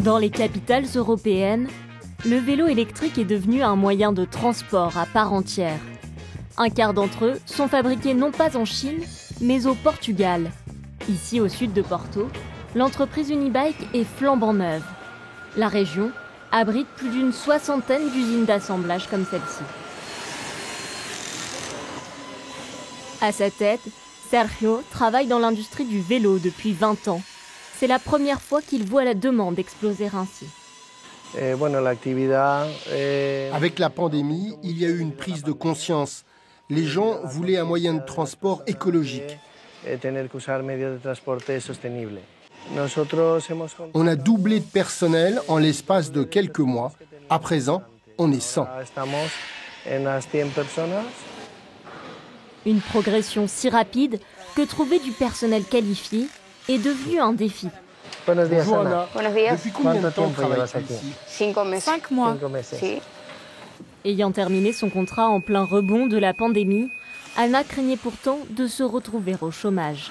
Dans les capitales européennes, le vélo électrique est devenu un moyen de transport à part entière. Un quart d'entre eux sont fabriqués non pas en Chine, mais au Portugal. Ici, au sud de Porto, l'entreprise Unibike est flambant neuve. La région abrite plus d'une soixantaine d'usines d'assemblage comme celle-ci. À sa tête, Sergio travaille dans l'industrie du vélo depuis 20 ans. C'est la première fois qu'il voit la demande exploser ainsi. Avec la pandémie, il y a eu une prise de conscience. Les gens voulaient un moyen de transport écologique. On a doublé de personnel en l'espace de quelques mois. À présent, on est 100. Une progression si rapide que trouver du personnel qualifié est devenu un défi. Bonjour Anna. Depuis combien de temps travailles-tu ici? 5 mois. Ayant terminé son contrat en plein rebond de la pandémie, Anna craignait pourtant de se retrouver au chômage.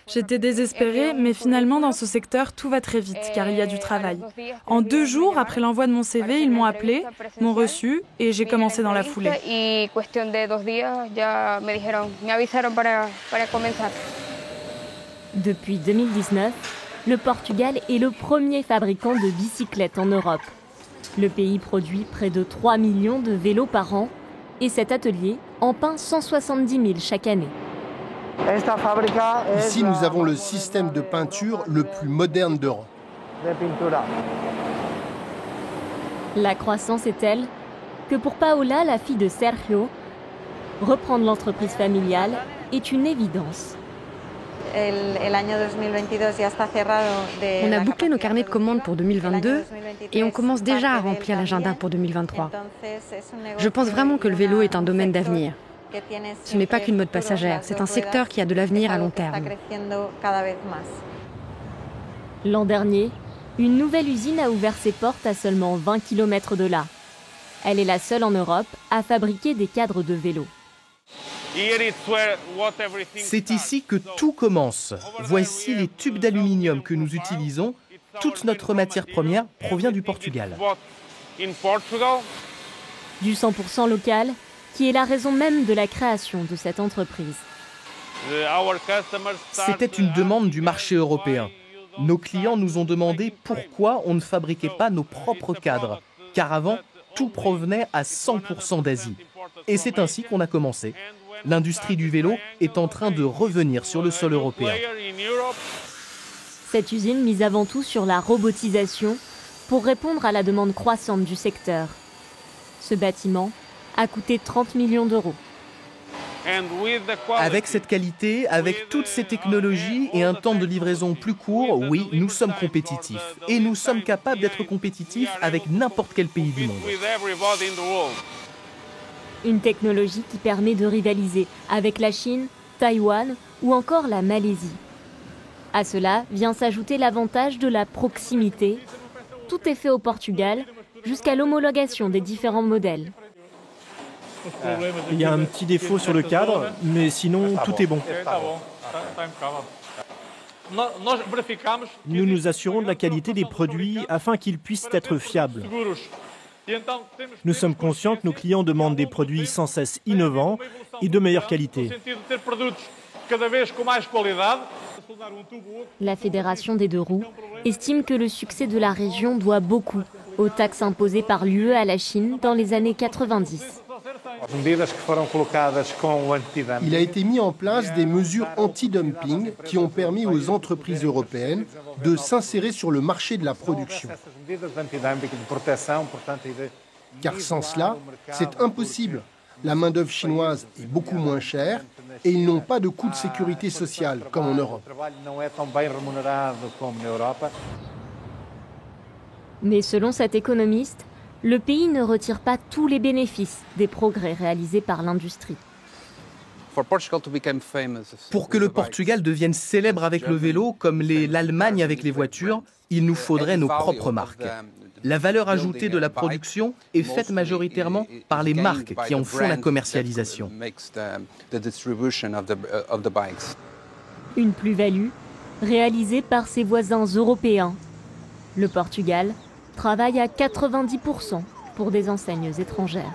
J'étais désespérée, mais finalement dans ce secteur, tout va très vite car il y a du travail. En 2 jours après l'envoi de mon CV, ils m'ont appelé, m'ont reçu et j'ai commencé dans la foulée. Depuis 2019, le Portugal est le premier fabricant de bicyclettes en Europe. Le pays produit près de 3 millions de vélos par an et cet atelier en peint 170 000 chaque année. Ici, nous avons le système de peinture le plus moderne d'Europe. La croissance est telle que pour Paola, la fille de Sergio, reprendre l'entreprise familiale est une évidence. On a bouclé nos carnets de commandes pour 2022 et on commence déjà à remplir l'agenda pour 2023. Je pense vraiment que le vélo est un domaine d'avenir. Ce n'est pas qu'une mode passagère, c'est un secteur qui a de l'avenir à long terme. L'an dernier, une nouvelle usine a ouvert ses portes à seulement 20 km de là. Elle est la seule en Europe à fabriquer des cadres de vélo. C'est ici que tout commence. Voici les tubes d'aluminium que nous utilisons. Toute notre matière première provient du Portugal. Du 100% local, qui est la raison même de la création de cette entreprise. C'était une demande du marché européen. Nos clients nous ont demandé pourquoi on ne fabriquait pas nos propres cadres, car avant, tout provenait à 100% d'Asie. Et c'est ainsi qu'on a commencé. L'industrie du vélo est en train de revenir sur le sol européen. Cette usine mise avant tout sur la robotisation pour répondre à la demande croissante du secteur. Ce bâtiment a coûté 30 millions d'euros. Avec cette qualité, avec toutes ces technologies et un temps de livraison plus court, oui, nous sommes compétitifs. Et nous sommes capables d'être compétitifs avec n'importe quel pays du monde. Une technologie qui permet de rivaliser avec la Chine, Taïwan ou encore la Malaisie. À cela vient s'ajouter l'avantage de la proximité. Tout est fait au Portugal, jusqu'à l'homologation des différents modèles. Il y a un petit défaut sur le cadre, mais sinon tout est bon. Nous nous assurons de la qualité des produits afin qu'ils puissent être fiables. Nous sommes conscients que nos clients demandent des produits sans cesse innovants et de meilleure qualité. La Fédération des deux roues estime que le succès de la région doit beaucoup aux taxes imposées par l'UE à la Chine dans les années 90. Il a été mis en place des mesures anti-dumping qui ont permis aux entreprises européennes de s'insérer sur le marché de la production. Car sans cela, c'est impossible. La main-d'œuvre chinoise est beaucoup moins chère et ils n'ont pas de coûts de sécurité sociale comme en Europe. Mais selon cet économiste, le pays ne retire pas tous les bénéfices des progrès réalisés par l'industrie. Pour que le Portugal devienne célèbre avec le vélo, comme l'Allemagne avec les voitures, il nous faudrait nos propres marques. La valeur ajoutée de la production est faite majoritairement par les marques qui en font la commercialisation. Une plus-value réalisée par ses voisins européens. Le Portugal travaille à 90% pour des enseignes étrangères.